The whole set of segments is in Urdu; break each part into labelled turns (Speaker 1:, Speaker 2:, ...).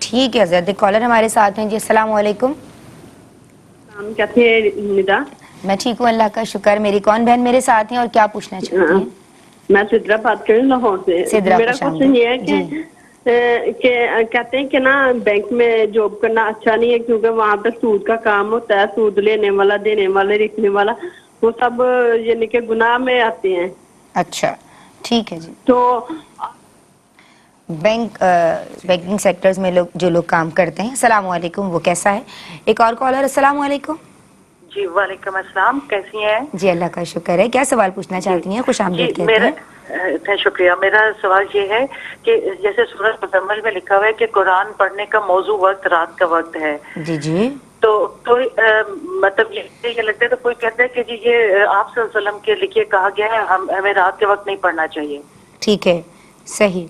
Speaker 1: ٹھیک ہے حضرت. کالر ہمارے ساتھ ہیں جی. السلام علیکم.
Speaker 2: کیسے ہیں ندا؟
Speaker 1: میں ٹھیک ہوں اللہ کا شکر. میری کون بہن میرے ساتھ ہیں اور کیا پوچھنا چاہتی ہیں؟
Speaker 2: میں سدرا بات کر رہی ہوں لاہور سے.
Speaker 1: سدرا
Speaker 2: میرا
Speaker 1: خوش
Speaker 2: کوشچن یہ ہے
Speaker 1: آمدید جی.
Speaker 2: کہ کہتے ہیں کہ نا بینک میں جاب کرنا اچھا نہیں ہے کیونکہ وہاں پہ سود کا کام ہوتا ہے. سود لینے والا، دینے والا، لکھنے والا، وہ سب یعنی کہ گناہ میں آتے ہیں.
Speaker 1: اچھا ٹھیک ہے جی.
Speaker 2: تو
Speaker 1: بینکنگ سیکٹرز میں جو لوگ کام کرتے ہیں. السلام علیکم. وہ کیسا ہے؟ ایک اور کالر. السلام علیکم.
Speaker 3: جی وعلیکم السلام. کیسی ہیں؟
Speaker 1: جی اللہ کا شکر ہے. کیا سوال پوچھنا
Speaker 3: جی
Speaker 1: چاہتی ہیں؟ خوش
Speaker 3: جی
Speaker 1: آمدید کہتے
Speaker 3: میرا
Speaker 1: ہیں.
Speaker 3: شکریہ. میرا سوال یہ ہے کہ جیسے سورۃ مزمل میں لکھا ہوا ہے کہ قرآن پڑھنے کا موضوع وقت رات کا وقت ہے.
Speaker 1: جی جی.
Speaker 3: تو کوئی مطلب یہ لگتا ہے تو کوئی کہتا ہے کہ جی یہ آپ صلی اللہ علیہ وسلم کے لکھے کہا گیا ہے ہمیں رات کے وقت نہیں پڑھنا چاہیے.
Speaker 1: ٹھیک ہے صحیح.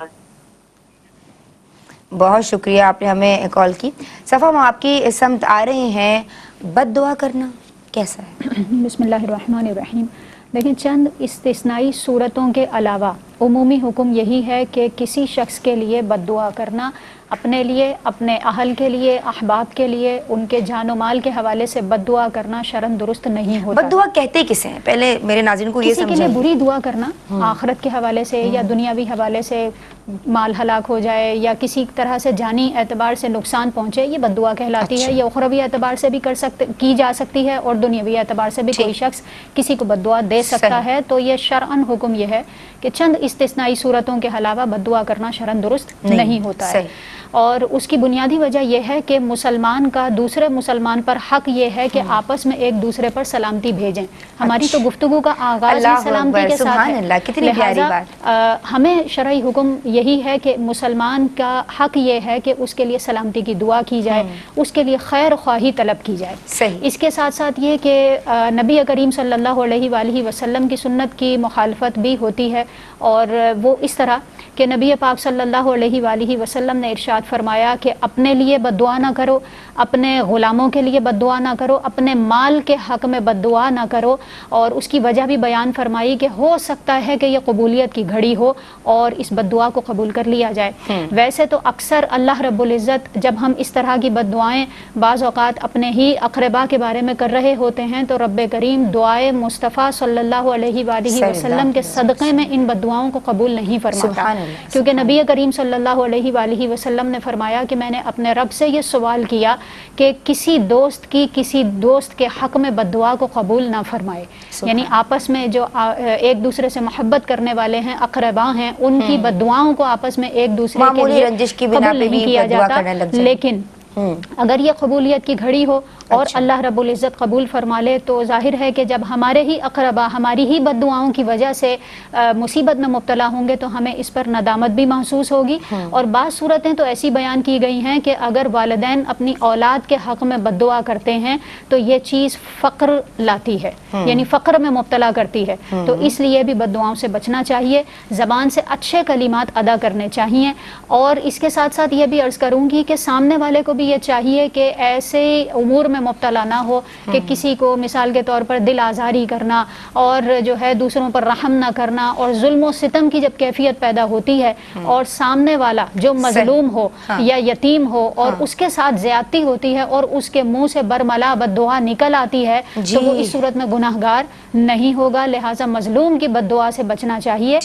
Speaker 1: بہت شکریہ آپ نے ہمیں کال کی. صفا ہم آپ کی سمت آ رہے ہیں. بد دعا کرنا کیسا ہے؟
Speaker 4: بسم اللہ الرحمن الرحیم. لیکن چند استثنائی صورتوں کے علاوہ عمومی حکم یہی ہے کہ کسی شخص کے لیے بد دعا کرنا اپنے لیے، اپنے اہل کے لیے، احباب کے لیے، ان کے جان و مال کے حوالے سے بد دعا کرنا شرعاً درست نہیں ہوتا.
Speaker 1: بد دعا کہتے کسے ہیں؟ پہلے میرے ناظرین کو یہ
Speaker 4: کسی کے لیے
Speaker 1: سمجھائیے.
Speaker 4: بری دعا کرنا آخرت کے حوالے سے یا دنیاوی حوالے سے مال ہلاک ہو جائے یا کسی طرح سے جانی اعتبار سے نقصان پہنچے، یہ بد دعا کہلاتی ہے. یہ اخروی اعتبار سے بھی کی جا سکتی ہے اور دنیاوی اعتبار سے بھی کوئی شخص کسی کو بد دعا دے سکتا ہے. تو یہ شرعاً حکم یہ ہے کہ چند استثنائی صورتوں کے علاوہ بد دعا کرنا شرعاً درست نہیں ہوتا ہے. اور اس کی بنیادی وجہ یہ ہے کہ مسلمان کا دوسرے مسلمان پر حق یہ ہے کہ آپس میں ایک دوسرے پر سلامتی بھیجیں. ہماری تو گفتگو کا آغاز ہی سلامتی کے ساتھ ہے.
Speaker 1: کتنی پیاری بات.
Speaker 4: ہمیں شرعی حکم یہی ہے کہ مسلمان کا حق یہ ہے کہ اس کے لیے سلامتی کی دعا کی جائے، اس کے لیے خیر خواہی طلب کی جائے. اس کے ساتھ ساتھ یہ کہ نبی کریم صلی اللہ علیہ وآلہ وسلم کی سنت کی مخالفت بھی ہوتی ہے. اور وہ اس طرح کہ نبی پاک صلی اللہ علیہ وآلہ وسلم نے ارشاد فرمایا کہ اپنے لیے بد دعا نہ کرو، اپنے غلاموں کے لیے بد دعا نہ کرو، اپنے مال کے حق میں بد دعا نہ کرو. اور اس کی وجہ بھی بیان فرمائی کہ ہو سکتا ہے کہ یہ قبولیت کی گھڑی ہو اور اس بد دعا کو قبول کر لیا جائے. ویسے تو اکثر اللہ رب العزت جب ہم اس طرح کی بد دعائیں بعض اوقات اپنے ہی اقربا کے بارے میں کر رہے ہوتے ہیں تو رب کریم دعائے مصطفیٰ صلی اللہ علیہ وآلہ وسلم کے صدقے میں ان بد دعاؤں کو قبول نہیں فرماتا. کیونکہ نبی کریم صلی اللہ علیہ وآلہ وسلم نے فرمایا کہ میں نے اپنے رب سے یہ سوال کیا کہ کسی دوست کی کسی دوست کے حق میں بد دعا کو قبول نہ فرمائے. یعنی آپس میں جو ایک دوسرے سے محبت کرنے والے ہیں، اقربا ہیں، ان کی بد دعاؤں کو آپس میں ایک دوسرے کے لیے قبول نہیں کیا جاتا. لیکن اگر یہ قبولیت کی گھڑی ہو اور اللہ رب العزت قبول فرما لے تو ظاہر ہے کہ جب ہمارے ہی اقربا ہماری ہی بد دعاؤں کی وجہ سے مصیبت میں مبتلا ہوں گے تو ہمیں اس پر ندامت بھی محسوس ہوگی. اور بعض صورتیں تو ایسی بیان کی گئی ہیں کہ اگر والدین اپنی اولاد کے حق میں بد دعا کرتے ہیں تو یہ چیز فقر لاتی ہے، یعنی فقر میں مبتلا کرتی ہے. تو اس لیے بھی بد دعاؤں سے بچنا چاہیے، زبان سے اچھے کلمات ادا کرنے چاہیے. اور اس کے ساتھ ساتھ یہ بھی عرض کروں گی کہ سامنے والے کو بھی یہ چاہیے کہ ایسے امور میں مبتلا نہ ہو کہ کسی کو مثال کے طور پر دل آزاری کرنا اور جو ہے دوسروں پر رحم نہ کرنا اور ظلم و ستم کی جب کیفیت پیدا ہوتی ہے اور سامنے والا جو مظلوم ہو یا یتیم ہو اور اس کے ساتھ زیادتی ہوتی ہے اور اس کے منہ سے برملا بد دعا نکل آتی ہے تو وہ اس صورت میں گناہ گار نہیں ہوگا. لہٰذا مظلوم کی بد دعا سے بچنا چاہیے.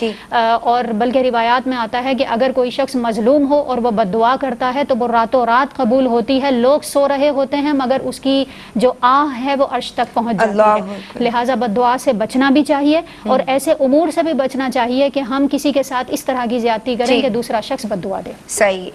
Speaker 4: اور بلکہ روایات میں آتا ہے کہ اگر کوئی شخص مظلوم ہو اور وہ بد دعا کرتا ہے تو وہ راتوں رات قبول ہوتی ہے. لوگ سو رہے ہوتے ہیں مگر اس کی جو آہ ہے وہ عرش تک پہنچ جاتی ہے. لہٰذا بد دعا سے بچنا بھی چاہیے اور ایسے امور سے بھی بچنا چاہیے کہ ہم کسی کے ساتھ اس طرح کی زیادتی کریں کہ دوسرا شخص بد دعا دے.
Speaker 1: صحیح.